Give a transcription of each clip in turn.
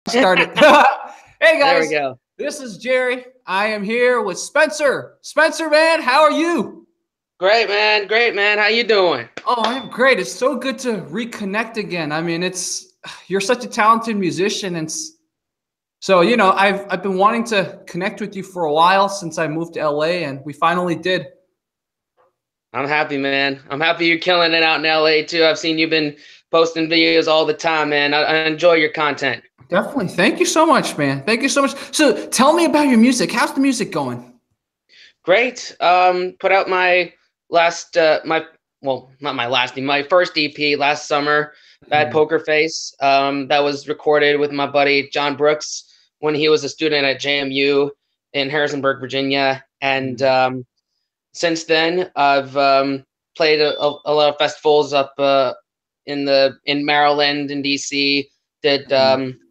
Started. Hey There we guys, go. this is Jerry. I am here with Spencer. Spencer, man, how are you? Great, man. Great, man. How you doing? Oh, I'm great. It's so good to reconnect again. I mean, it's you're such a talented musician, and so I've been wanting to connect with you for a while since I moved to LA, and we finally did. I'm happy, man. I'm happy you're killing it out in LA too. I've seen you've been posting videos all the time, man. I enjoy your content. Definitely. Thank you so much, man. Thank you so much. So, tell me about your music. How's the music going? Great. Put out my last, not my last, my first EP last summer, Bad Mhm. Poker Face. That was recorded with my buddy John Brooks when he was a student at JMU in Harrisonburg, Virginia, and since then, I've played a lot of festivals up in Maryland and DC. Did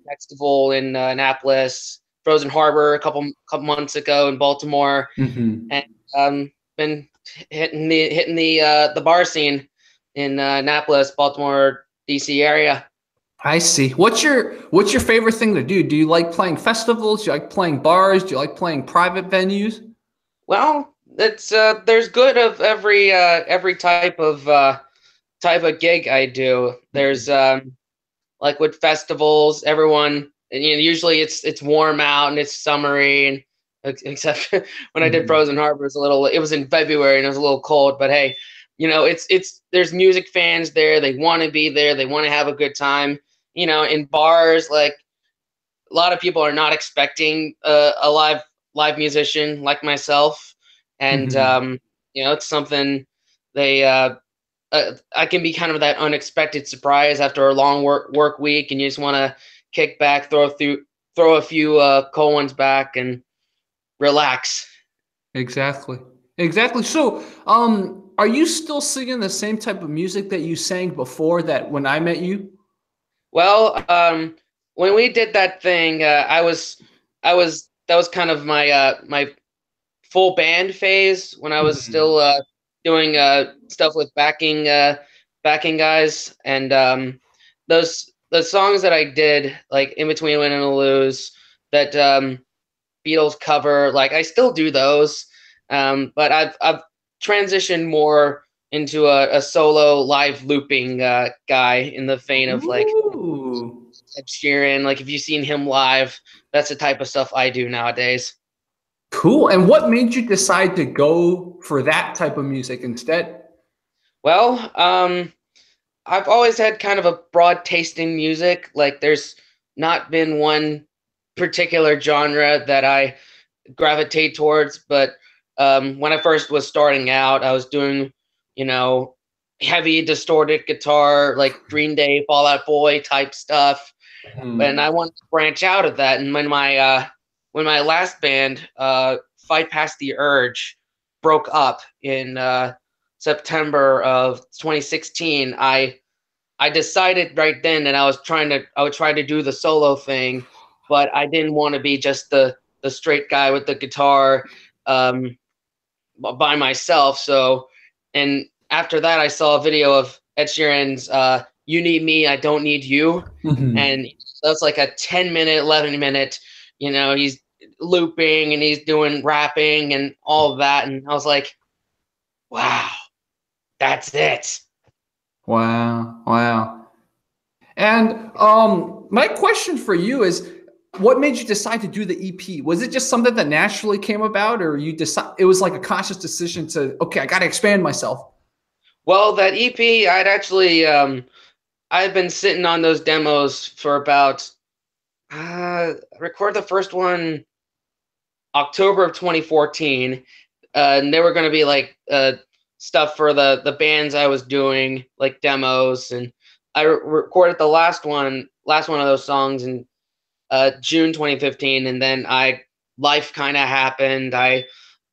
festival in Annapolis, Frozen Harbor a couple months ago in Baltimore, Mhm. and been hitting the bar scene in Annapolis, Baltimore, DC area. I see. What's your favorite thing to do? Do you like playing festivals? Do you like playing bars? Do you like playing private venues? Well, it's there's good of every type of gig I do. There's like with festivals, everyone, and, usually it's warm out and it's summery, and except when I did Mhm. Frozen Harbor, it was in February and it was a little cold, but hey, it's there's music fans there. They want to be there. They want to have a good time. In bars, like a lot of people are not expecting a live musician like myself, and Mhm. it's something they I can be kind of that unexpected surprise after a long work week, and you just want to kick back, throw a few cold ones back, and relax. Exactly. Exactly. So, are you still singing the same type of music that you sang before that when I met you? Well, when we did that thing, I was that was kind of my full band phase when I was Mhm. still doing stuff with backing guys, and the songs that I did like in between Win and Lose, that Beatles cover, like I still do those, but I've transitioned more into a solo live looping guy in the vein of like Ooh. Ed Sheeran. Like if you've seen him live, that's the type of stuff I do nowadays. Cool. And what made you decide to go for that type of music instead? Well, I've always had kind of a broad taste in music. Like there's not been one particular genre that I gravitate towards, but when I first was starting out, I was doing, you know, heavy distorted guitar, like Green Day, Fall Out Boy type stuff, and I Mhm. wanted to branch out of that. And when my last band, Fight Past the Urge, broke up in September of 2016, I decided right then that I would try to do the solo thing, but I didn't want to be just the straight guy with the guitar um, by myself. So, and after that, I saw a video of Ed Sheeran's "You Need Me, I Don't Need You," Mhm. and that's like a 10-minute, 11-minute. He's looping and he's doing rapping and all of that, and I was like, wow, that's it. Wow. Wow. And my question for you is, what made you decide to do the EP? Was it just something that naturally came about, or you decide it was like a conscious decision to, okay, I got to expand myself? Well, that EP, I've been sitting on those demos for about record the first one October of 2014, and they were going to be like stuff for the bands I was doing, like demos, and I recorded the last one of those songs in June 2015, and then life kind of happened. I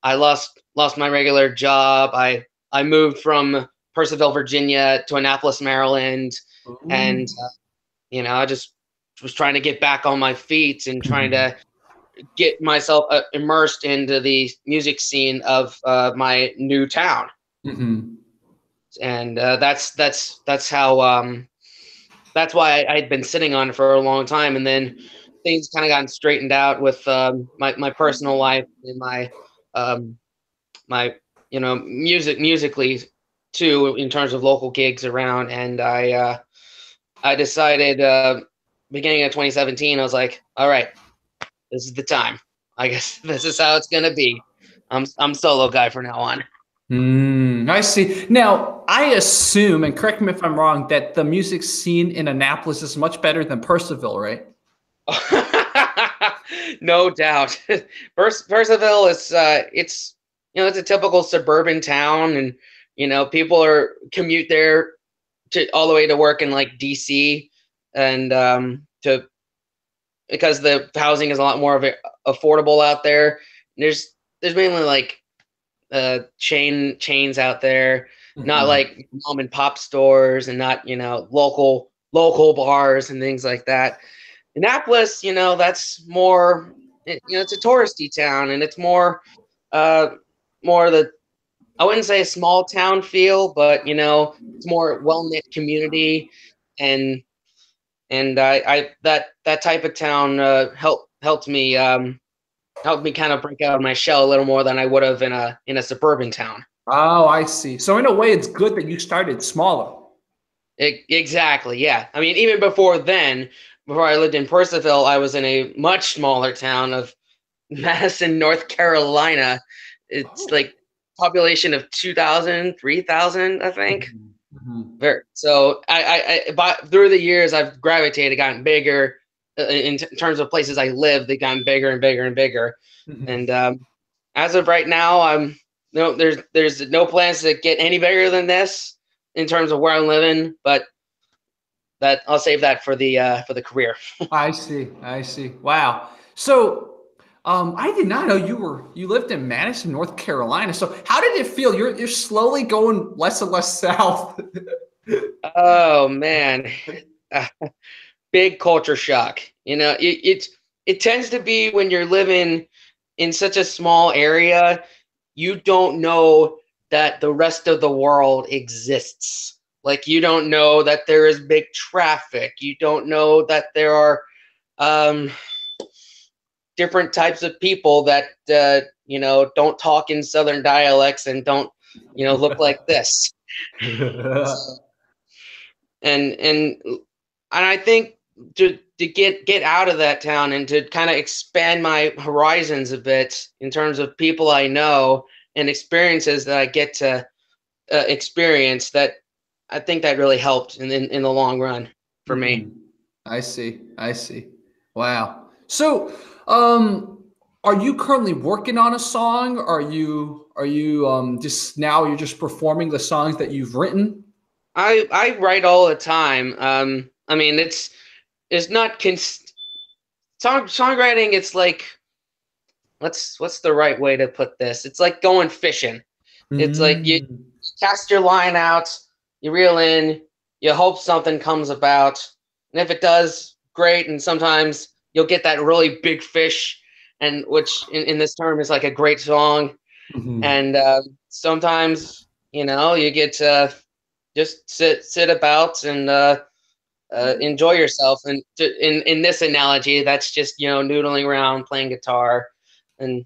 lost my regular job. I moved from Purcellville, Virginia, to Annapolis, Maryland, Ooh. and I just was trying to get back on my feet and trying Mhm. to get myself immersed into the music scene of my new town, Mhm. and that's how that's why I'd been sitting on it for a long time, and then things kind of gotten straightened out with my personal life and um, my musically too, in terms of local gigs around. And I decided beginning of 2017, I was like, all right, this is the time. I guess this is how it's gonna be. I'm solo guy from now on. I see. Now, I assume, and correct me if I'm wrong, that the music scene in Annapolis is much better than Purcellville, right? No doubt. Percival is it's a typical suburban town, and people are commute there to all the way to work in like DC, and to because the housing is a lot more of it affordable out there. There's mainly like chains out there, not like mom and pop stores, and not local bars and things like that. Annapolis, that's more, it's a touristy town, and it's more the, I wouldn't say a small town feel, but it's more well knit community, and I that type of town helped me kind of break out of my shell a little more than I would have in a suburban town. Oh, I see. So in a way, it's good that you started smaller. Exactly, yeah. I mean, even before then, before I lived in Percival, I was in a much smaller town of Madison, North Carolina. It's like population of 2,000, 3,000, I think. So through the years, I've gravitated, gotten bigger in terms of places I live. They've gotten bigger and bigger and bigger. And as of right now, there's no plans to get any bigger than this in terms of where I'm living, but that I'll save that for the career. I see. Wow. So I did not know you lived in Madison, North Carolina. So how did it feel? You're slowly going less and less south. Oh man, big culture shock. It tends to be when you're living in such a small area, you don't know that the rest of the world exists. Like, you don't know that there is big traffic. You don't know that there are different types of people that don't talk in Southern dialects and don't look like this. and I think to get out of that town and to kind of expand my horizons a bit in terms of people I know and experiences that I get to experience, that I think that really helped in the long run for me. I see. Wow. So, are you currently working on a song? Are you just now you're just performing the songs that you've written? I write all the time. I mean, it's not songwriting. It's like, what's the right way to put this? It's like going fishing. It's like you cast your line out, you reel in, you hope something comes about, and if it does, great. And sometimes you'll get that really big fish, and which in this term is like a great song. And sometimes you get to just sit about and enjoy yourself. And in this analogy, that's just noodling around, playing guitar, and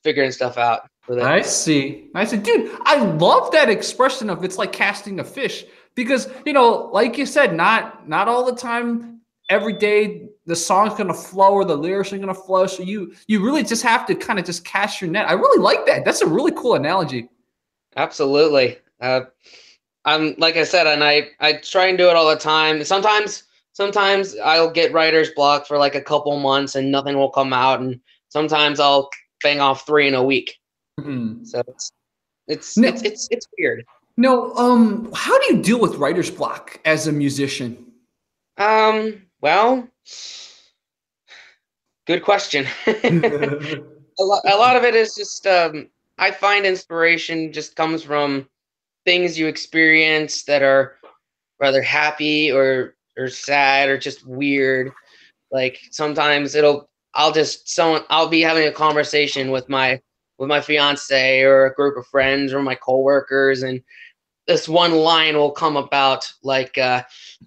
figuring stuff out with it. I see, dude. I love that expression of it's like casting a fish, because like you said, not all the time, every day the song's gonna flow or the lyrics are gonna flow. So you really just have to kind of just cast your net. I really like that. That's a really cool analogy. Absolutely. I'm like I said, and I try and do it all the time. Sometimes I'll get writer's block for like a couple months and nothing will come out, and sometimes I'll bang off 3 in a week. So it's weird. No, how do you deal with writer's block as a musician? Well, good question. a lot of it is just I find inspiration just comes from things you experience that are rather happy or sad or just weird. Like sometimes I'll be having a conversation with my fiance or a group of friends or my coworkers, and this one line will come about like,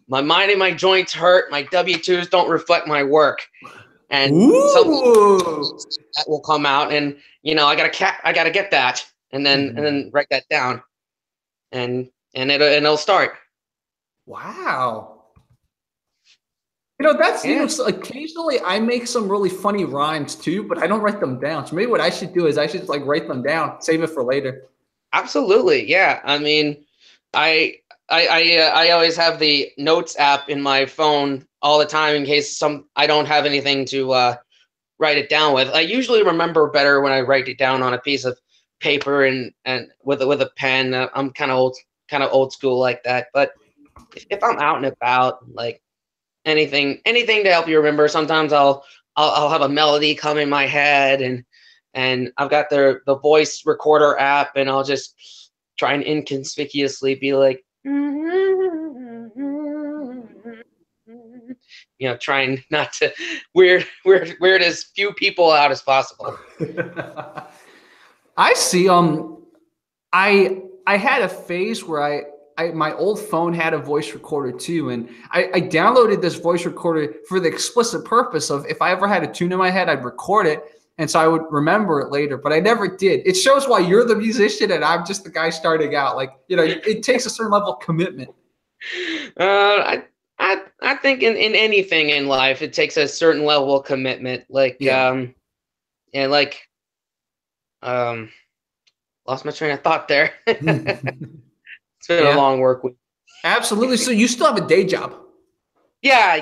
my mind and my joints hurt, my W-2s don't reflect my work. and some Ooh. that will come out, and I gotta get that, and then write that down, and it'll start. Wow. You know, that's, Yeah, so occasionally I make some really funny rhymes too, but I don't write them down. So maybe what I should do is I should like write them down, save it for later. absolutely. Yeah, I mean, I I always have the notes app in my phone all the time in case I don't have anything to write it down with. I usually remember better when I write it down on a piece of paper and with a pen. I'm kind of old school like that. But if I'm out and about, like anything to help you remember. Sometimes I'll have a melody come in my head, and I've got the voice recorder app, and I'll just try and inconspicuously be like, trying not to weird as few people out as possible. I see. I had a phase where my old phone had a voice recorder too, and I downloaded this voice recorder for the explicit purpose of if I ever had a tune in my head, I'd record it, and so I would remember it later. But I never did. It shows why you're the musician and I'm just the guy starting out. Like, it takes a certain level of commitment. I think in anything in life it takes a certain level of commitment. Like Yeah. and like lost my train of thought there. It's been a Yeah, long work week. absolutely. So you still have a day job? Yeah.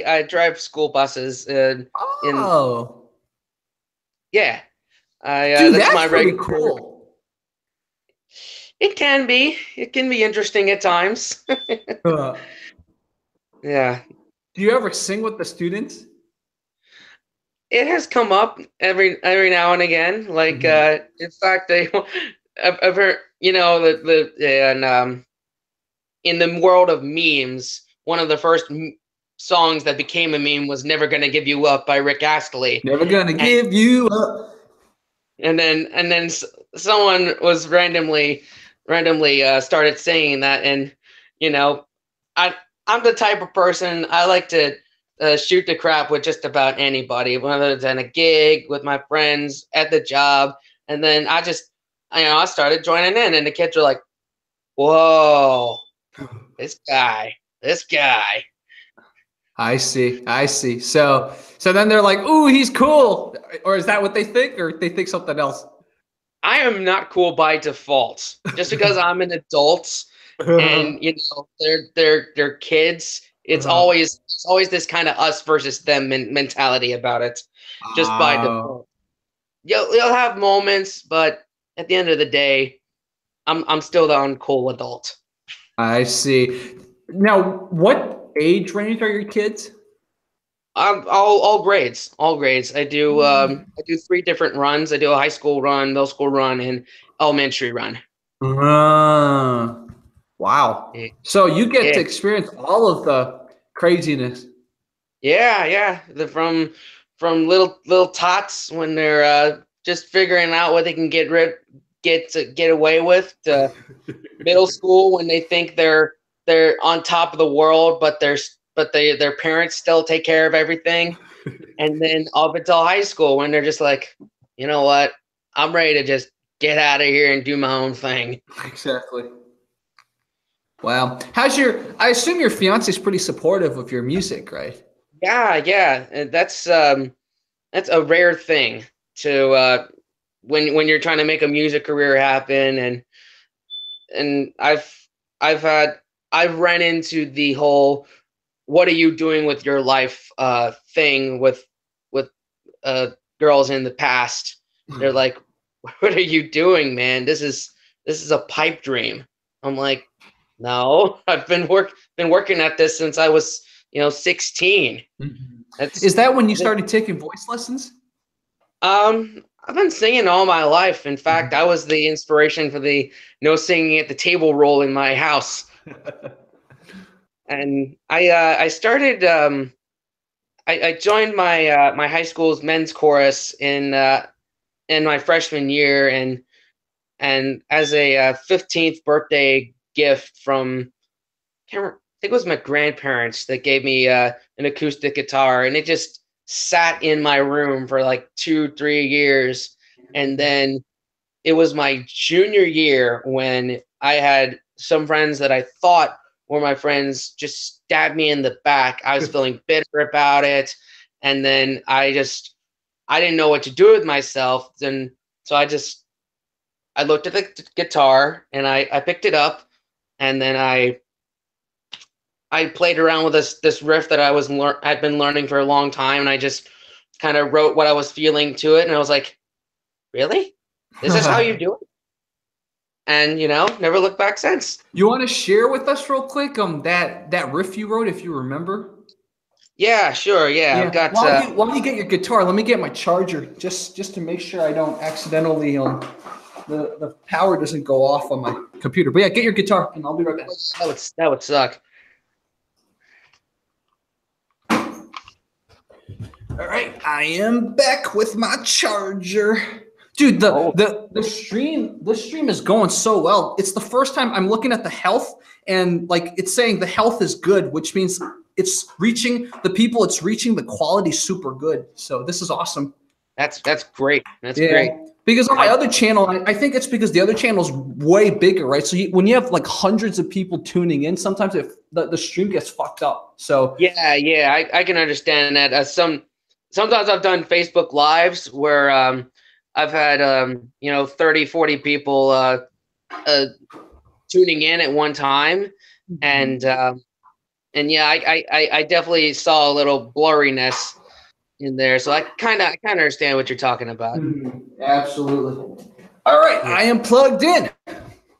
I drive school buses. In Oh, Yeah, I dude, that's that's my pretty regular. cool. It can be. It can be interesting at times. Uh, Yeah, do you ever sing with the students? it has come up every now and again. Like Mhm. in fact, I've heard the and in the world of memes, one of the first songs that became a meme was "Never Gonna Give You Up" by Rick Astley, Never gonna and give you up. then someone was randomly started saying that, and you know, I I'm the type of person I like to shoot the crap with just about anybody, whether it's in a gig with my friends at the job, and then I started joining in, and the kids were like, "Whoa, this guy." I see. I see. So then they're like, "Ooh, he's cool," or is that what they think, or they think something else? I am not cool by default. Just because I'm an adult and they're kids, it's always this kind of us versus them mentality about it. Just by Oh, default, you'll have moments, but at the end of the day, I'm still the uncool adult. I see. Now, what age range are your kids? All grades, all grades. I do 3 different runs. I do a high school run, middle school run, and elementary run. Uh, wow. So you get Yeah. to experience all of the craziness. Yeah. From little tots when they're just figuring out what they can get away with, to middle school when they think they're on top of the world, but their parents still take care of everything, and then up until high school when they're just like, you know what, I'm ready to just get out of here and do my own thing. Exactly. Wow. I assume your fiance is pretty supportive of your music, right? Yeah, and that's a rare thing to when you're trying to make a music career happen, and I've run into the whole "what are you doing with your life" thing with uh girls in the past. They're like, "What are you doing, man? This is a pipe dream." I'm like, "No, I've been working at this since I was 16." Mhm. That's Is that when you started taking voice lessons? I've been singing all my life. In fact, I was the inspiration for the "no singing at the table" rule in my house. And I started I joined my high school's men's chorus in my freshman year, and as a 15th birthday gift from, I think it was my grandparents that gave me an acoustic guitar, and it just sat in my room for like 2-3 years. And then it was my junior year when I had some friends that I thought were my friends just stabbed me in the back. I was feeling bitter about it. And then I didn't know what to do with myself. Then so I looked at the guitar and I picked it up, and then I played around with this riff that I'd been learning for a long time, and I just kind of wrote what I was feeling to it, and I was like, really? This is how you do it? And never looked back since. You want to share with us real quick that riff you wrote, if you remember? Yeah, sure. Yeah, I've got. While you get your guitar, let me get my charger just to make sure I don't accidentally the power doesn't go off on my computer. But yeah, get your guitar and I'll be right back. That would suck. All right, I am back with my charger. Dude, the stream is going so well. It's the first time I'm looking at the health, and like it's saying the health is good, which means it's reaching the people. It's reaching the quality super good. So this is awesome. That's great. That's great. Because on my other channel, I think it's because the other channel is way bigger, right? So when you have like hundreds of people tuning in, sometimes if the stream gets fucked up. So yeah, I can understand that. Sometimes I've done Facebook Lives where I've had 30, 40 people tuning in at one time, and yeah, I definitely saw a little blurriness in there, so I kind of understand what you're talking about. Absolutely. All right, I am plugged in.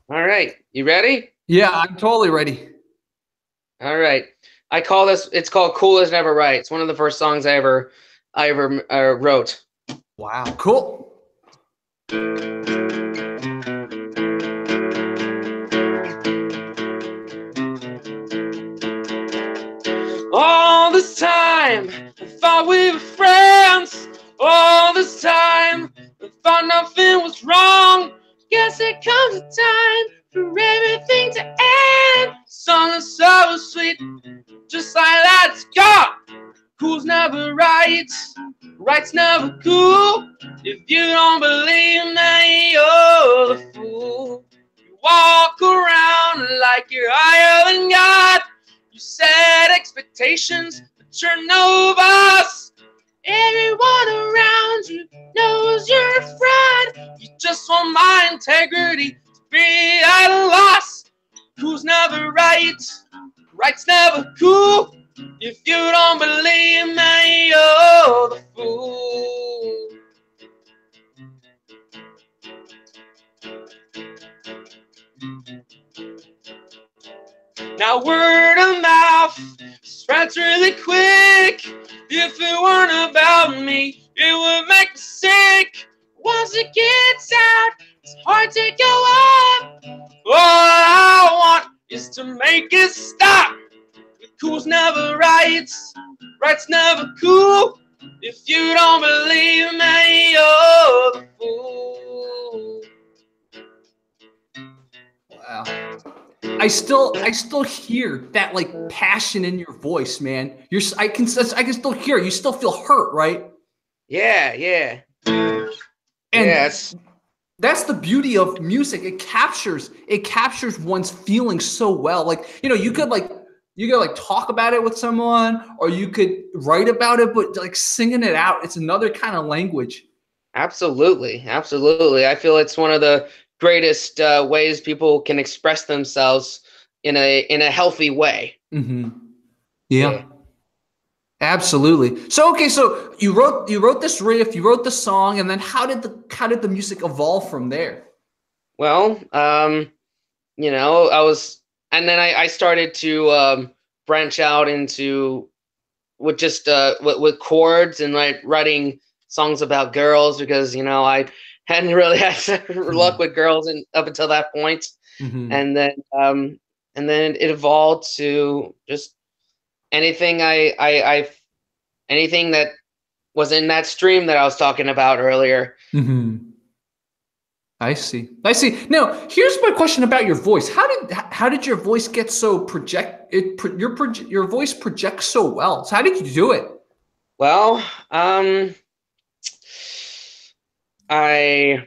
All right, you ready? Yeah, I'm totally ready. All right, it's called "Cool As Never Right." It's one of the first songs I ever wrote. Wow, cool. All this time, I thought we were friends. All this time, I thought nothing was wrong. Guess it comes a time for everything to end. Song is so sweet, just like that, it's gone. Cool's never right, right's never cool. If you don't believe me, you're the fool. You walk around like you're higher than God. You set expectations, but you're novice. Everyone around you knows you're a fraud. You just want my integrity to be at a loss. Cool's never right, right's never cool. If you don't believe me, you're the fool. Now word of mouth spreads really quick. If it weren't about me, it would make me sick. Once it gets out, it's hard to go up. All I want is to make it stop. Cool's never right, right's never cool. If you don't believe me, you're the fool. Wow. I still hear that like passion in your voice, man. I can still hear it. You still feel hurt, right? Yeah. And yes. That's the beauty of music. It captures one's feelings so well. Like, you could talk about it with someone, or you could write about it, but like singing it out, it's another kind of language. Absolutely. I feel it's one of the greatest ways people can express themselves in a healthy way. Mm-hmm. Yeah. Absolutely. So okay, so you wrote this riff, you wrote the song, and then how did the music evolve from there? Well, I started to branch out into with chords and like writing songs about girls, because I hadn't really had luck with girls up until that point. Mm-hmm. And then it evolved to just anything anything that was in that stream that I was talking about earlier. Mm-hmm. I see. Now, here's my question about your voice. How did your voice get so your voice projects so well? So how did you do it? Well, I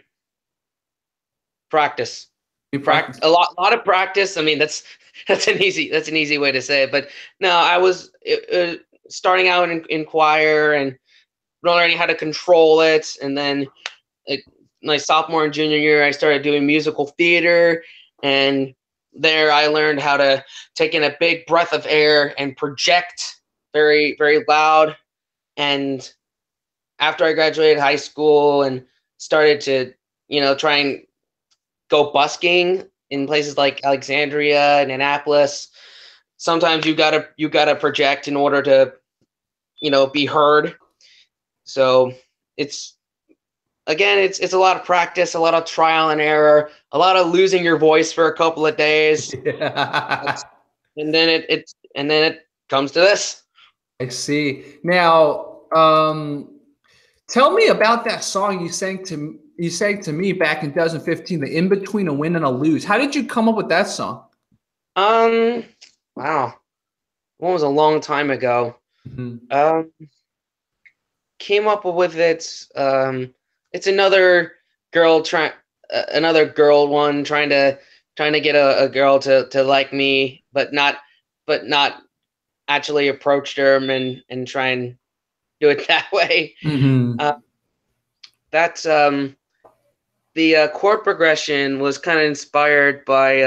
practice. You practice. A lot of practice. I mean, that's an easy way to say it. But no, I was starting out in choir and learning how to control it, and then my sophomore and junior year, I started doing musical theater, and there I learned how to take in a big breath of air and project very, very loud. And after I graduated high school and started to, try and go busking in places like Alexandria and Annapolis, sometimes you gotta project in order to, be heard. So it's it's a lot of practice, a lot of trial and error, a lot of losing your voice for a couple of days, Yeah. and then it comes to this. I see. Now, tell me about that song you sang to me back in 2015, the In Between a Win and a Lose. How did you come up with that song? Um, wow, one was a long time ago. Mhm. Came up with it. It's another girl one trying to get a girl to like me, but not actually approach them and try and do it that way. Mhm. Uh, that's the chord progression was kind of inspired by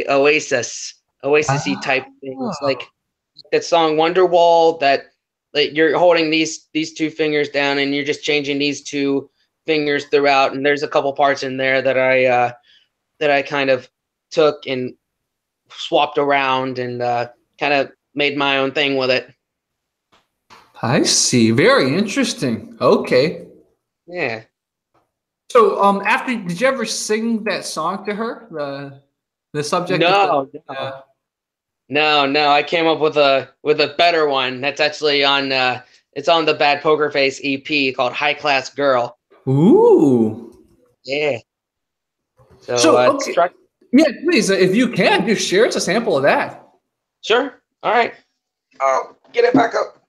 Oasis type things, Oh. like that song Wonderwall, that like you're holding these two fingers down and you're just changing these two fingers throughout, and there's a couple parts in there that I kind of took and swapped around and kind of made my own thing with it. I see. Very interesting. Okay. Yeah. So, after did you ever sing that song to her? The subject of the No, no. yeah. No, I came up with a better one. That's actually on it's on the Bad Poker Face EP called High Class Girl. Ooh. Yeah. So So, it's okay. Yeah, please, if you can, just share us a sample of that. sure. All right. I'll get it back up.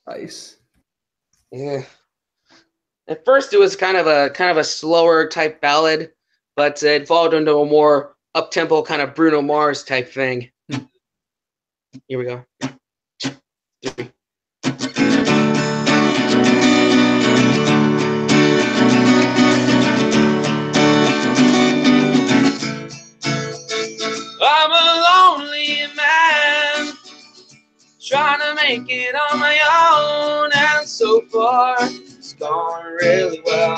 Nice. Yeah. At first, it was kind of a slower type ballad, but it evolved into a more up tempo kind of Bruno Mars type thing. Here we go. I'm a lonely man trying to make it on my own, and so far it's gone really well.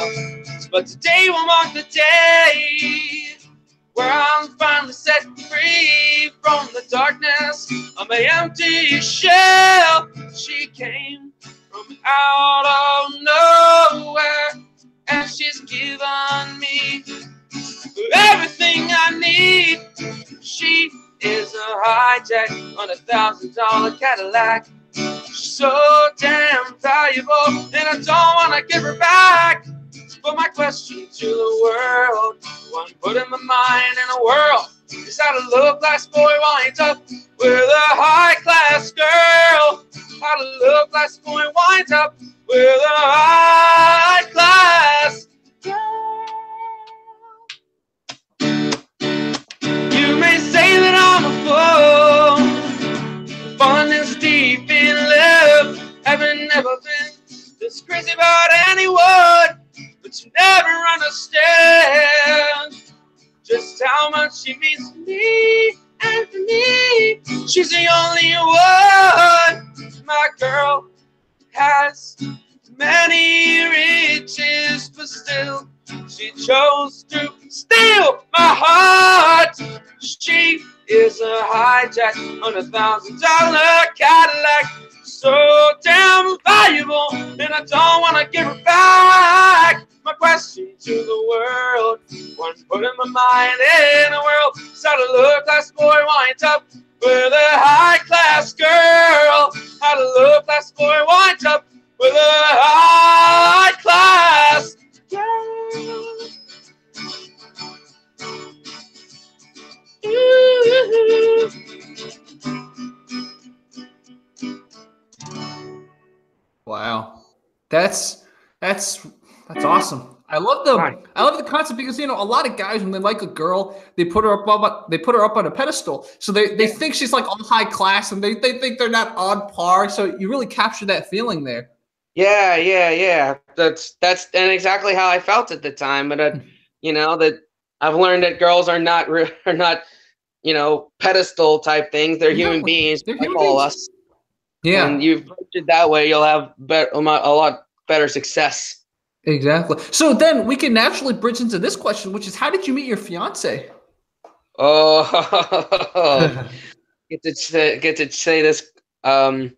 But today will mark the day where I'm finally set free from the darkness of my empty shell. She came from out of nowhere, and she's given me everything I need. She is a hijack on $1,000 Cadillac. She's so damn valuable, and I don't want to give her back. But my question to the world, one put in my mind in a world, is how to look like boy winds up with a high-class girl. How to look like boy winds up with a high-class girl. You may say that I'm a fool, fun is deep in love. Haven't never been this crazy about anyone, but you never understand just how much she means to me and to me. She's the only one. My girl has many riches, but still she chose to steal my heart. She is a hijack on $1,000 Cadillac. So damn valuable, and I don't want to give her back. My question to the world, one put in my mind in a world, so to look like boy winds up with a high-class girl. How to look like boy winds up with a high-class girl. Ooh. Wow. That's that's that's awesome. Fine. I love the concept because a lot of guys when they like a girl, they put her up on a pedestal. So they Yeah, think she's like all high class and they think they're not on par. So you really capture that feeling there. yeah. That's and exactly how I felt at the time. But that I've learned that girls are not are not pedestal type things. They're human No, beings they're like human all of beings. us. And Yeah, you approach it that way, you'll have a lot better success. exactly. So then we can naturally bridge into this question, which is how did you meet your fiance? Oh, get to say this. Um,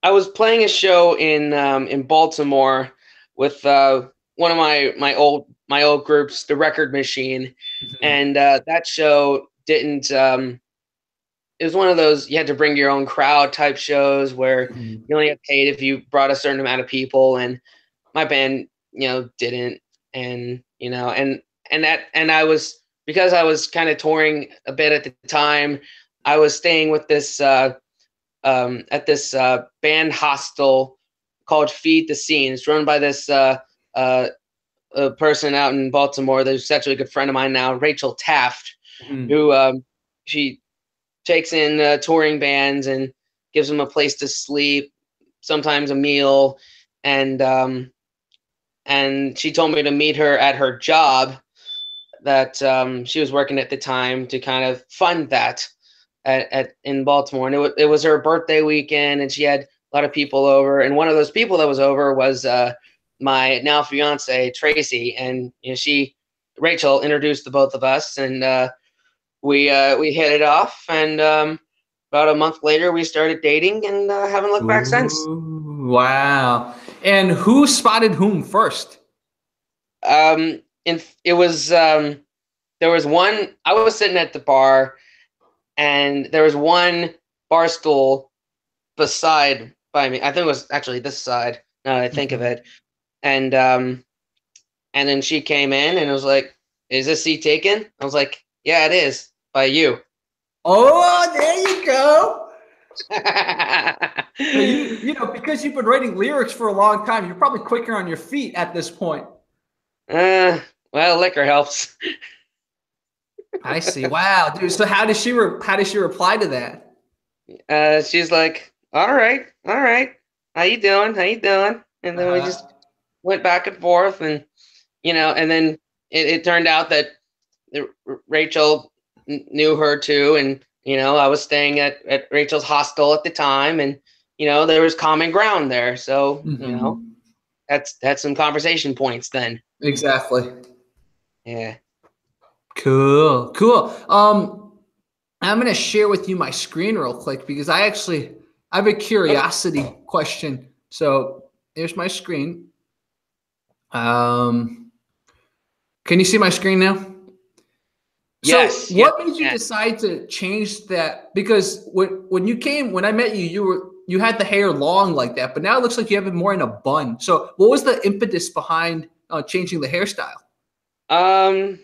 I was playing a show in Baltimore with one of my old groups, the Record Machine, and that show didn't. It was one of those you had to bring your own crowd type shows where Mhm. you only got paid if you brought a certain amount of people, and my band didn't, and I was, because I was kind of touring a bit at the time, I was staying with this at this band hostel called Feed the Scene. It's run by this uh, a person out in Baltimore that's actually a good friend of mine now, Rachel Taft, Mhm. who she takes in touring bands and gives them a place to sleep, sometimes a meal, and she told me to meet her at her job that she was working at the time to kind of fund that at in Baltimore. And it was her birthday weekend, and she had a lot of people over. And one of those people that was over was my now fiance Tracy, and Rachel introduced the both of us, and we hit it off. And about a month later, we started dating, and haven't looked back since. Ooh, wow. And who spotted whom first? And it was there was one. I was sitting at the bar, and there was one bar stool beside by me. I think it was actually this side. Now that I think of Mhm. it, and then she came in and was like, "Is this seat taken?" I was like, "Yeah, it is by you." Oh, there you go. So because you've been writing lyrics for a long time, you're probably quicker on your feet at this point. uh, well, liquor helps. I see. Wow, dude. So how does she reply to that? She's like, all right, how you doing? How you doing? And then we Uh, just went back and forth, and and then it turned out that Rachel knew her too, and I was staying at Rachel's hostel at the time, and there was common ground there, so mhm. that's some conversation points then. Exactly. Yeah. Cool. Cool. I'm gonna share with you my screen real quick because I have a Okay. curiosity question. So here's my screen. Um, can you see my screen now? So Yes. Yes. what made you Yeah. decide to change that? Because when I met you, you had the hair long like that, but now it looks like you have it more in a bun. So what was the impetus behind changing the hairstyle? Um.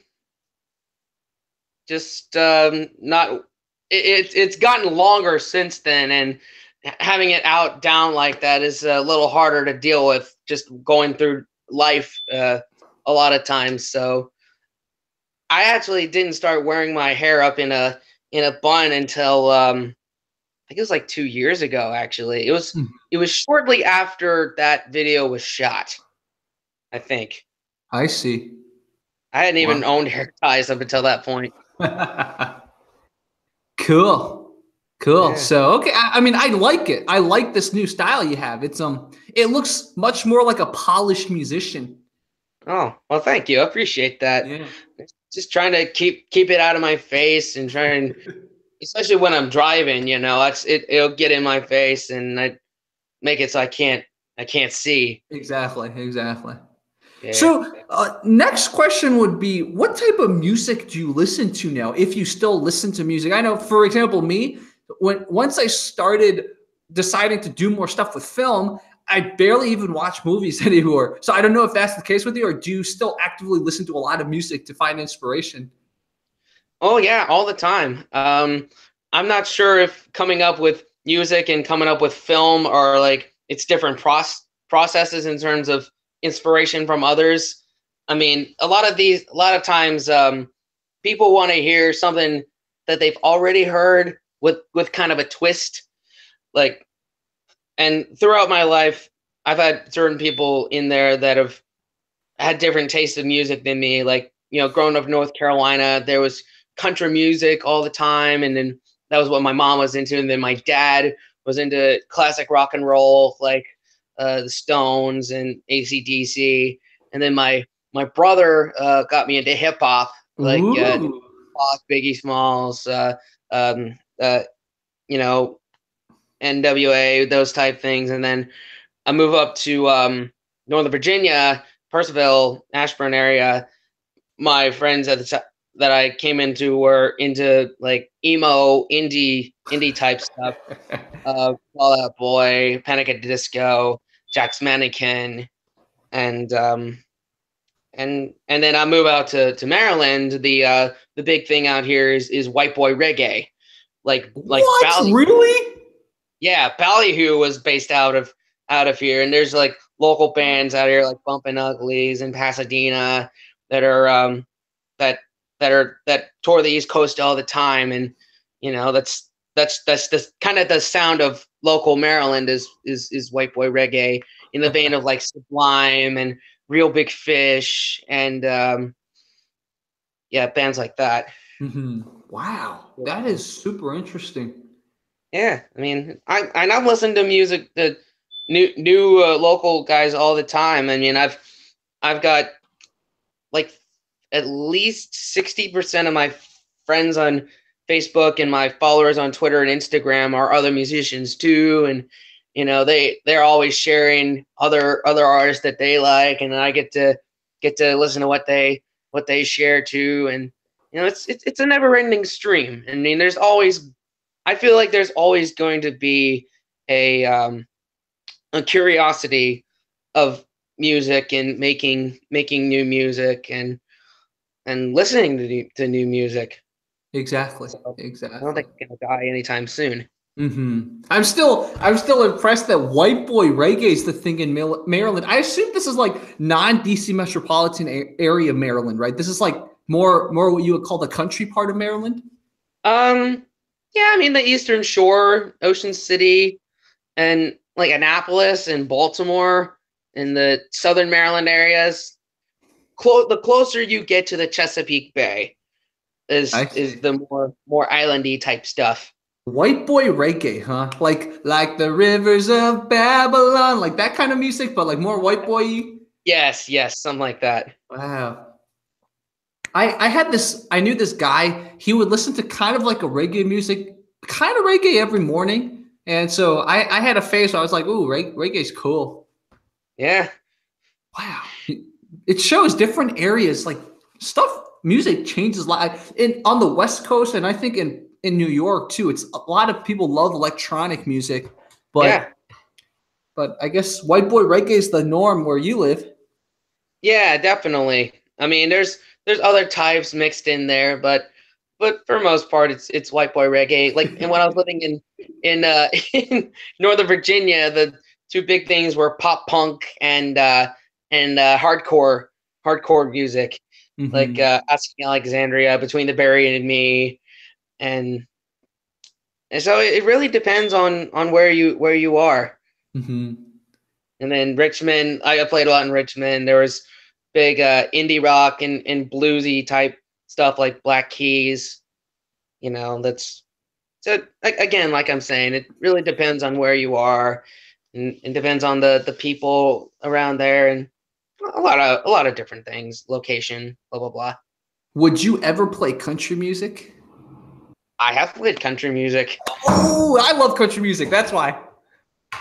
Just not. It's gotten longer since then, and having it out down like that is a little harder to deal with. Just going through life a lot of times. So I actually didn't start wearing my hair up in a bun until I think it was like 2 years ago. Actually, Hmm, it was shortly after that video was shot. I think I see. I hadn't even Wow. owned hair ties up until that point. Cool. Cool. Yeah. So okay, I mean I like it. I like this new style you have. It looks much more like a polished musician. Oh, well, thank you. I appreciate that. Yeah. Just trying to keep it out of my face and trying, especially when I'm driving. It'll get in my face and I make it so I can't see. Exactly. Exactly. Yeah. So, next question would be what type of music do you listen to now, if you still listen to music? I know, for example, me, once I started deciding to do more stuff with film, I barely even watch movies anymore. So, I don't know if that's the case with you, or do you still actively listen to a lot of music to find inspiration? Oh yeah, all the time. I'm not sure if coming up with music and coming up with film are like it's different processes in terms of inspiration from others. I mean, a lot of times, people want to hear something that they've already heard with kind of a twist. Like, and throughout my life, I've had certain people in there that have had different tastes of music than me. Like, growing up in North Carolina, there was country music all the time, and then that was what my mom was into, and then my dad was into classic rock and roll, like the Stones and AC/DC, and then my brother got me into hip hop, like Biggie Smalls, um, uh, NWA, those type things, and then I move up to Northern Virginia, Percival, Ashburn area. My friends at the time that I came into were into like emo, indie type stuff. Fall Out Boy, Panic at the Disco, Jack's Mannequin, and then I move out to Maryland. The big thing out here is white boy reggae, like what? Really? Yeah, Ballyhoo was based out of here, and there's like local bands out here like Bumpin' Uglies in Pasadena that are that tour the East Coast all the time, and that's the kind of the sound of local Maryland is white boy reggae in the vein of like Sublime and Real Big Fish and bands like that. Mm-hmm. Wow, that is super interesting. Yeah, I mean, I'm listening to music, the new local guys all the time. I mean, I've got like at least 60% of my friends on Facebook and my followers on Twitter and Instagram are other musicians too, and they're always sharing other artists that they like, and I get to listen to what they share too, and it's a never-ending stream. I mean, I feel like there's always going to be a curiosity of music and making new music and listening to new music. Exactly. So, exactly. I don't think it's gonna die anytime soon. Mm-hmm. I'm still impressed that white boy reggae is the thing in Maryland. I assume this is like non-DC metropolitan area Maryland, right? This is like more what you would call the country part of Maryland. Yeah, I mean the Eastern Shore, Ocean City, and like Annapolis and Baltimore, and the Southern Maryland areas. The closer you get to the Chesapeake Bay, is the more islandy type stuff. White boy reggae, huh? Like the rivers of Babylon, like that kind of music, but like more white boy. Yes, something like that. Wow. I knew this guy, he would listen to kind of like a reggae music, kind of reggae every morning. And so I had a phase where I was like, ooh, reggae's cool. Yeah. Wow. It shows different areas, like music changes a lot. On the West Coast, and I think in New York too, it's a lot of people love electronic music, but I guess white boy reggae is the norm where you live. Yeah, definitely. I mean, there's other types mixed in there, but for the most part, it's white boy reggae. Like, and when I was living in in Northern Virginia, the two big things were pop punk and hardcore music, mm-hmm. Like Asking Alexandria, Between the Buried and Me, and so it really depends on where you are. Mm-hmm. And then Richmond, I played a lot in Richmond. There was big indie rock and bluesy type stuff like Black Keys. That's so again, like I'm saying, it really depends on where you are, and it depends on the people around there, and a lot of different things, location, blah blah blah. Would you ever play country music? I have played country music. Oh, I love country music. That's why.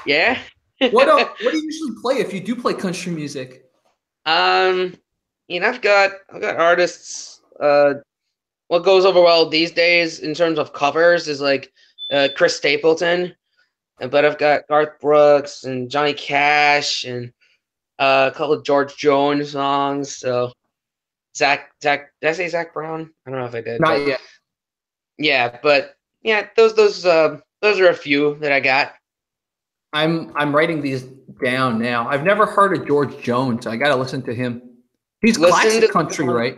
Yeah. What do you usually play if you do play country music? I've got artists. What goes over well these days in terms of covers is like Chris Stapleton, but I've got Garth Brooks and Johnny Cash and a couple of George Jones songs. So Zach, did I say Zach Brown? I don't know if I did. Not yet. Yeah, but yeah, those are a few that I got. I'm writing these down now. I've never heard of George Jones. I got to listen to him. He's Listen classic to the country, song. right?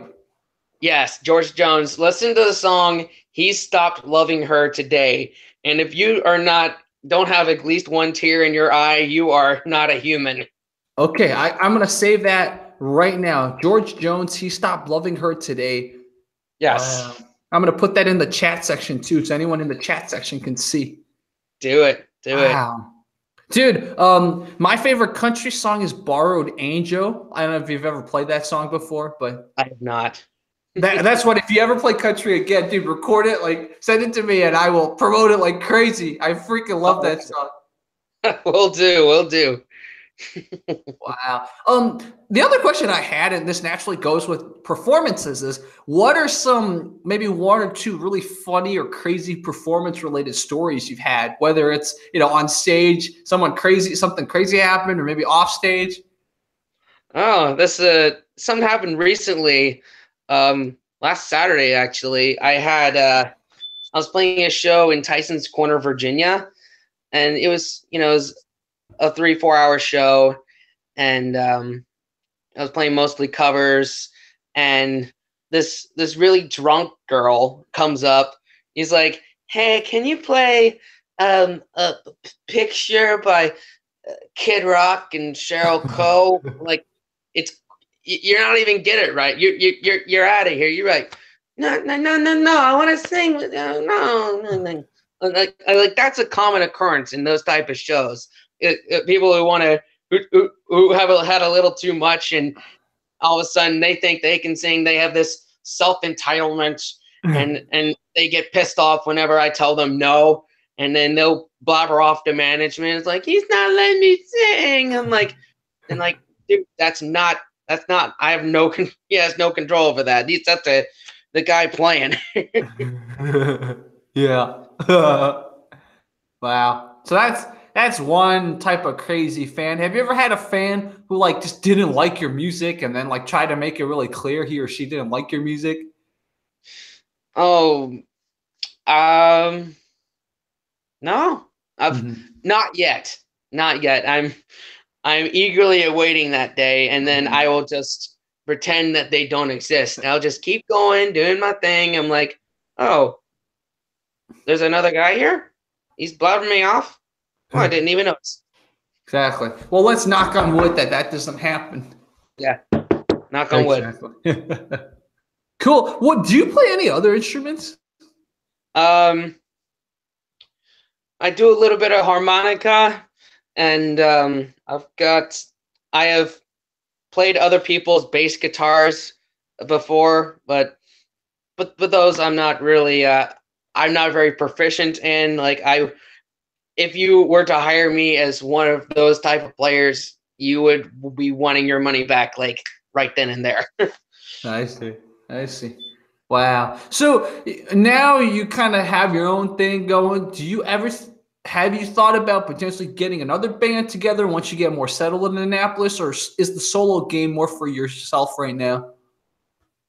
Yes, George Jones. Listen to the song "He Stopped Loving Her Today." And if you are not, don't have at least one tear in your eye, you are not a human. Okay, I'm gonna save that right now. George Jones, he stopped loving her today. Yes. Wow. I'm gonna put that in the chat section too, so anyone in the chat section can see. Do it. Do it. Wow. Dude, my favorite country song is Borrowed Angel. I don't know if you've ever played that song before, but I have not. that's what, if you ever play country again, dude, record it, like send it to me and I will promote it like crazy. I freaking love that song. Will do. Will do. Wow. The other question I had, and this naturally goes with performances, is what are some, maybe one or two really funny or crazy performance related stories you've had, whether it's, on stage, something crazy happened, or maybe off stage? Oh, this something happened recently. Last Saturday actually. I was playing a show in Tyson's Corner, Virginia, and it was a 3-4 hour show, and I was playing mostly covers, and this really drunk girl comes up. He's like, "Hey, can you play a picture by Kid Rock and Cheryl Crow?" Like, you're not even get it right. You're out of here. You're right. No. I want to sing. No. Like that's a common occurrence in those type of shows. People who want to who have had a little too much, and all of a sudden they think they can sing. They have this self entitlement, and they get pissed off whenever I tell them no, and then they'll blabber off to management. It's like, he's not letting me sing. I'm like, dude, that's not. I have he has no control over that. That's the guy playing. Yeah. Wow. So that's one type of crazy fan. Have you ever had a fan who like just didn't like your music and then like tried to make it really clear he or she didn't like your music? Oh, no, I've not yet. Not yet. I'm eagerly awaiting that day, and then I will just pretend that they don't exist. And I'll just keep going, doing my thing. I'm like, oh, there's another guy here? He's blabbing me off? Oh, I didn't even notice. Exactly. Well, let's knock on wood that doesn't happen. Yeah, knock on wood. Cool. What, do you play any other instruments? I do a little bit of harmonica, and I have played other people's bass guitars before, but those I'm not really I'm not very proficient in. Like, if you were to hire me as one of those type of players, you would be wanting your money back like right then and there. I see. Wow. So now you kind of have your own thing going. Have you thought about potentially getting another band together once you get more settled in Annapolis, or is the solo game more for yourself right now?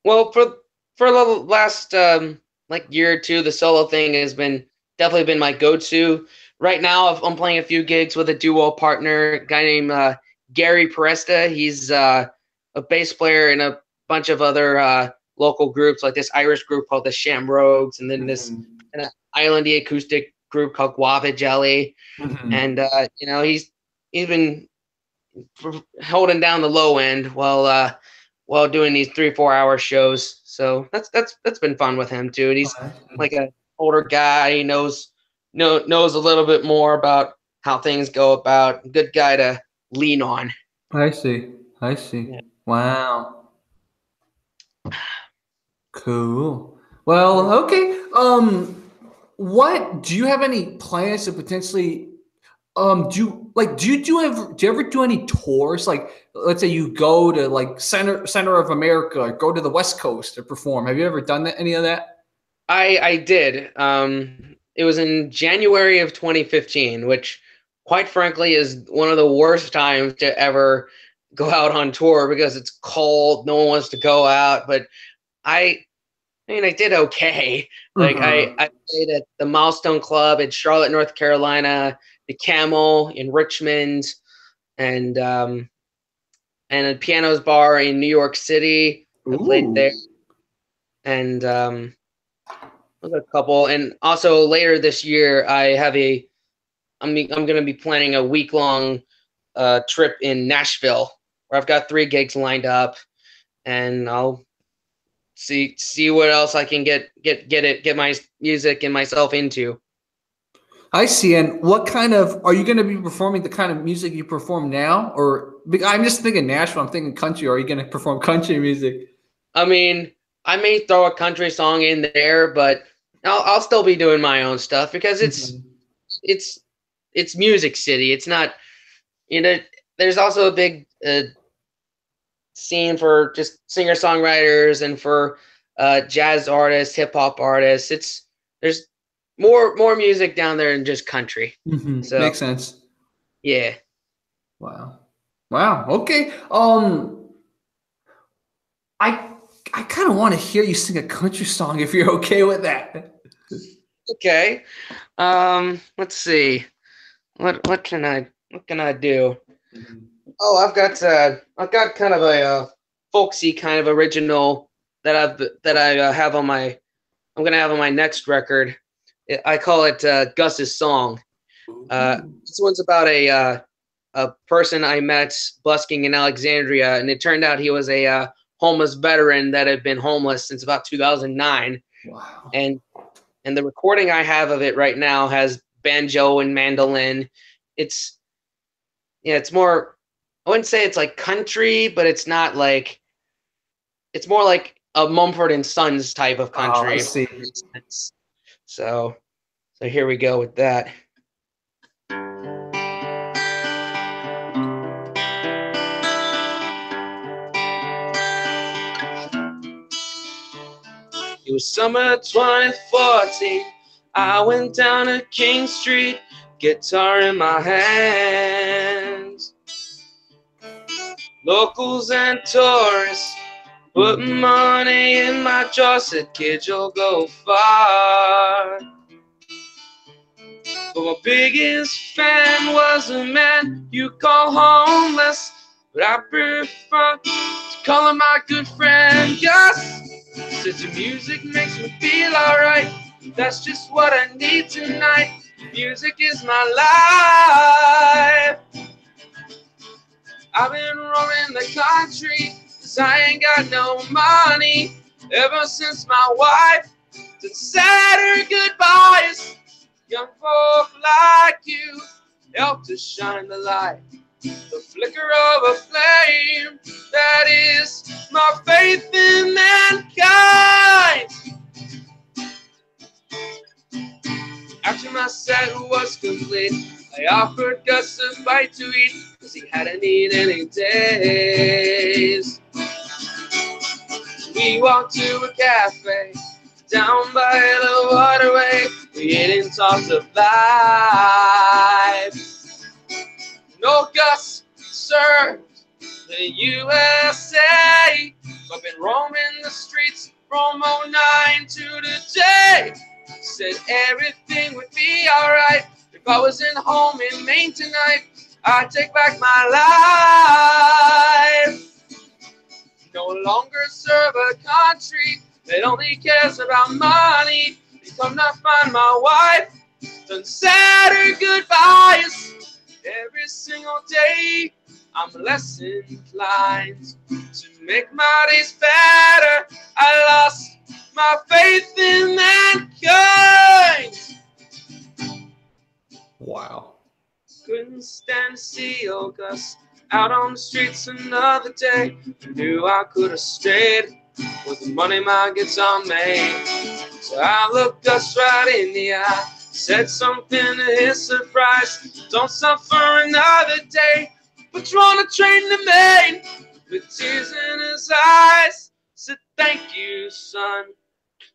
Well, for the last like year or two, the solo thing has definitely been my go-to. Right now, I'm playing a few gigs with a duo partner, a guy named Gary Peresta. He's a bass player in a bunch of other local groups, like this Irish group called the Shamrogues, and then this islandy acoustic group called Guava Jelly. And he's been holding down the low end while doing these 3-4 hour shows. So that's been fun with him too. And he's like an older guy. He knows a little bit more about how things go about. Good guy to lean on. I see. Yeah. Wow. Cool. Well, okay. What do you have any plans to potentially do you ever do any tours? Like, let's say you go to like center of America, or go to the West Coast to perform. Have you ever done any of that? I did. It was in January of 2015, which quite frankly is one of the worst times to ever go out on tour because it's cold. No one wants to go out, but I did okay. Like, I played at the Milestone Club in Charlotte, North Carolina, the Camel in Richmond, and a Piano's Bar in New York City. I played there, and a couple. And also later this year, I'm going to be planning a week-long trip in Nashville, where I've got 3 gigs lined up, and I'll see what else I can get my music and myself into. I see. And what kind of, are you going to be performing the kind of music you perform now? Or I'm just thinking Nashville, I'm thinking country. Or are you going to perform country music? I mean, I may throw a country song in there, but I'll still be doing my own stuff because it's Music City. It's not, there's also a big scene for just singer-songwriters and for jazz artists, hip-hop artists. There's more music down there than just country. So makes sense. Yeah. Wow. Okay. I kind of want to hear you sing a country song if you're okay with that. Okay. Let's see. What can I do? Oh, I've got kind of a folksy kind of original that I have on my I'm gonna have on my next record. I call it Gus's Song. This one's about a person I met busking in Alexandria, and it turned out he was a homeless veteran that had been homeless since about 2009. Wow. And the recording I have of it right now has banjo and mandolin. It's more, I wouldn't say it's like country, but it's not like, it's more like a Mumford and Sons type of country. Oh, I see. So here we go with that. It was summer 2014. I went down to King Street, guitar in my hands. Locals and tourists put money in my jaw, said, "Kid, you'll go far." But my biggest fan was a man you call homeless, but I prefer to call him my good friend Gus. Said your music makes me feel alright. That's just what I need tonight. Music is my life. I've been roaming the country 'cause I ain't got no money. Ever since my wife said her goodbyes, young folk like you help to shine the light. The flicker of a flame that is my faith in mankind. After my set was complete, I offered Gus a bite to eat, 'cause he hadn't eaten any days. We walked to a cafe down by the waterway. We ate and talked of life. No Gus served the USA. I've been roaming the streets from 09 to today. Said everything would be alright if I wasn't home in Maine tonight. I'd take back my life. No longer serve a country that only cares about money. They come to find my wife, done said her goodbyes. Every single day I'm less inclined to make my days better. I lost my faith in mankind. Wow. Couldn't stand to see old Gus out on the streets another day. Knew I could have stayed with the money my guitar made. So I looked Gus right in the eye, said something to his surprise. Don't suffer another day, but you're on a train to Maine. With tears in his eyes, said thank you, son.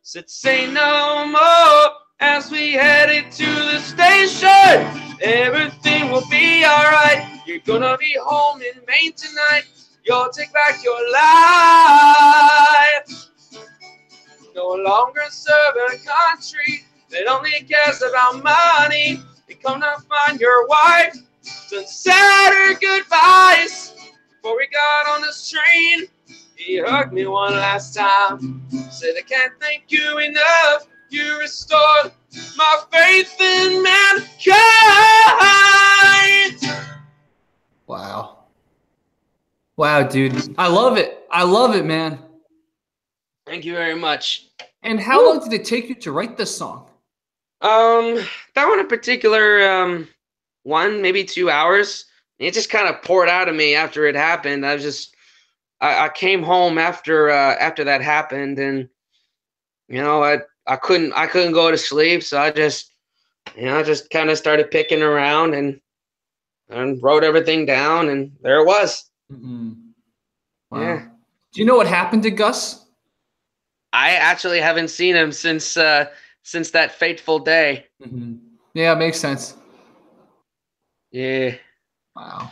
Said say no more as we headed to the station. Everything will be alright. You're gonna be home in Maine tonight. You'll take back your life. No longer serve a country that only cares about money. You come to find your wife. Done said her goodbyes. Before we got on this train, he hugged me one last time. Said, I can't thank you enough. You restored my faith in mankind. Wow. Wow, dude. I love it. I love it, man. Thank you very much. And how long did it take you to write this song? That one in particular, maybe 2 hours. It just kind of poured out of me after it happened. I came home after that happened, and I couldn't go to sleep, so I just kind of started picking around and wrote everything down, and there it was. Mm-hmm. Wow. Yeah. Do you know what happened to Gus? I actually haven't seen him since that fateful day. Mm-hmm. Yeah, it makes sense. Yeah. Wow.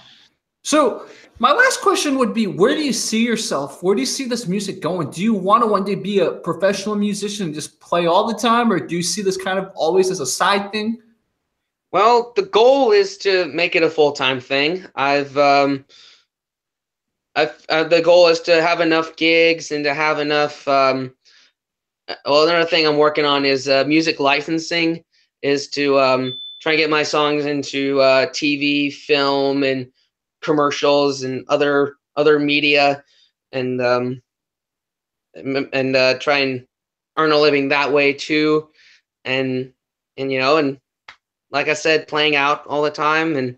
So my last question would be, where do you see yourself? Where do you see this music going? Do you want to one day be a professional musician and just play all the time? Or do you see this kind of always as a side thing? Well, the goal is to make it a full-time thing. The goal is to have enough gigs and to have enough, another thing I'm working on is music licensing, is to try and get my songs into TV, film, and commercials and other media, and try and earn a living that way too, and like I said, playing out all the time. And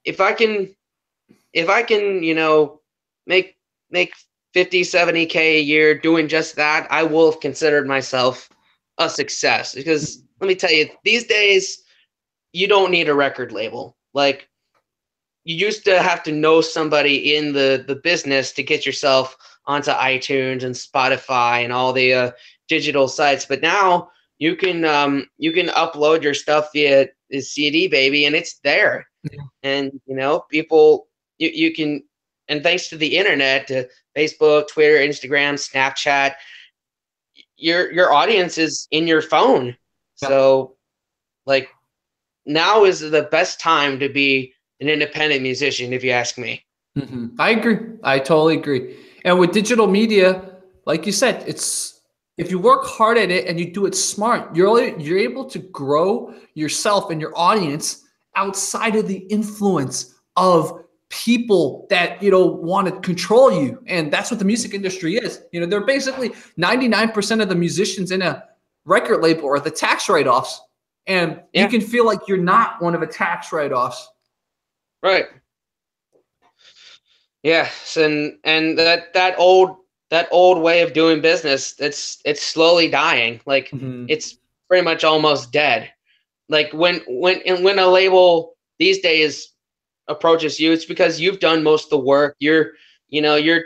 if I can make 50, 70K a year doing just that, I will have considered myself a success. Because let me tell you, these days you don't need a record label. Like, you used to have to know somebody in the business to get yourself onto iTunes and Spotify and all the digital sites. But now you can upload your stuff via the CD, baby, and it's there. Yeah. And people, you can, and thanks to the internet, to Facebook, Twitter, Instagram, Snapchat, your audience is in your phone. Yeah. So, like, now is the best time to be an independent musician, if you ask me. Mm-hmm. I agree. I totally agree. And with digital media, like you said, if you work hard at it and you do it smart, you're able to grow yourself and your audience outside of the influence of people that want to control you. And that's what the music industry is. They're basically 99% of the musicians in a record label are the tax write-offs, and you can feel like you're not one of the tax write-offs. Right. Yes, and that old way of doing business, it's slowly dying. Like, it's pretty much almost dead. Like, when a label these days approaches you, it's because you've done most of the work. You're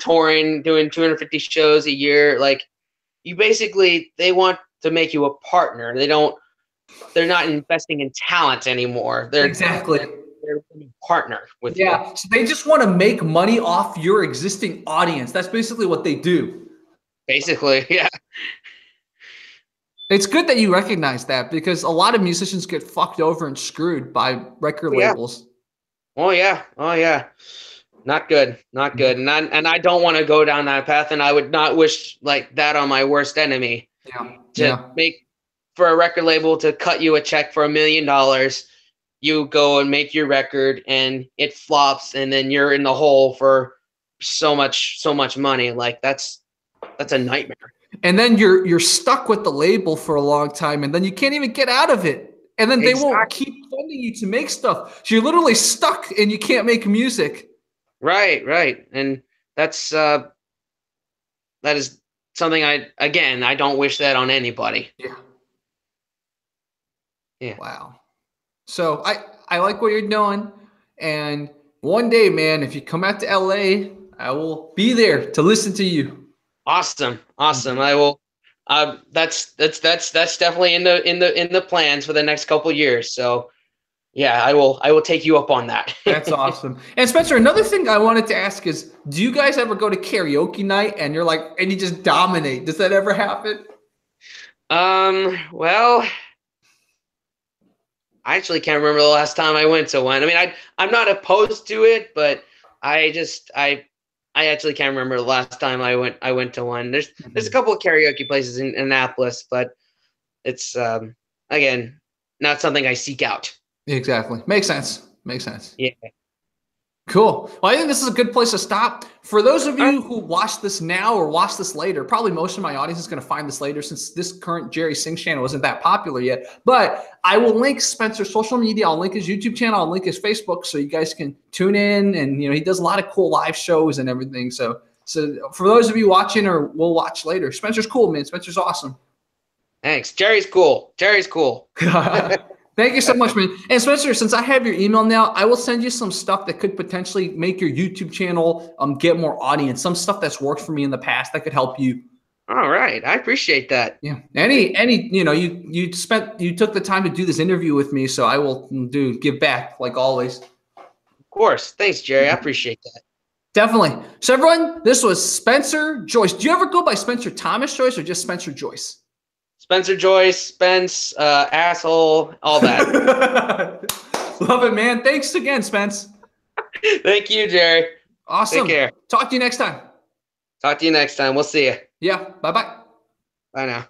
touring, doing 250 shows a year. Like, they want to make you a partner. They're not investing in talent anymore. They're a partner with you. Yeah, so they just want to make money off your existing audience. That's basically what they do. Basically, yeah. It's good that you recognize that, because a lot of musicians get fucked over and screwed by record labels. Oh yeah. Not good. And I don't want to go down that path, and I would not wish like that on my worst enemy. To make for a record label to cut you a check for $1 million, you go and make your record and it flops, and then you're in the hole for so much money. Like, that's a nightmare. And then you're stuck with the label for a long time, and then you can't even get out of it. And then they won't keep funding you to make stuff. So you're literally stuck and you can't make music. Right. And that is something I don't wish that on anybody. Yeah. Wow. So I like what you're doing. And one day, man, if you come out to LA, I will be there to listen to you. Awesome. I will. That's definitely in the plans for the next couple of years. So yeah, I will take you up on that. That's awesome. And Spencer, another thing I wanted to ask is, do you guys ever go to karaoke night and you just dominate? Does that ever happen? Well, I actually can't remember the last time I went to one. I mean, I'm not opposed to it, but I actually can't remember the last time I went to one. There's a couple of karaoke places in Annapolis, but it's again not something I seek out. Exactly. Makes sense. Makes sense. Yeah. Cool. Well, I think this is a good place to stop. For those of you who watch this now or watch this later, probably most of my audience is going to find this later since this current Jerry Sings channel isn't that popular yet. But I will link Spencer's social media. I'll link his YouTube channel. I'll link his Facebook so you guys can tune in. And, he does a lot of cool live shows and everything. So for those of you watching or will watch later, Spencer's cool, man. Spencer's awesome. Thanks. Jerry's cool. Jerry's cool. Thank you so much, man. And Spencer, since I have your email now, I will send you some stuff that could potentially make your YouTube channel get more audience. Some stuff that's worked for me in the past that could help you. All right, I appreciate that. Yeah. You took the time to do this interview with me, so I will give back like always. Of course. Thanks, Jerry. I appreciate that. Definitely. So everyone, this was Spencer Joyce. Do you ever go by Spencer Thomas Joyce or just Spencer Joyce? Spencer Joyce, Spence, asshole, all that. Love it, man. Thanks again, Spence. Thank you, Jerry. Awesome. Take care. Talk to you next time. Talk to you next time. We'll see you. Yeah. Bye-bye. Bye now.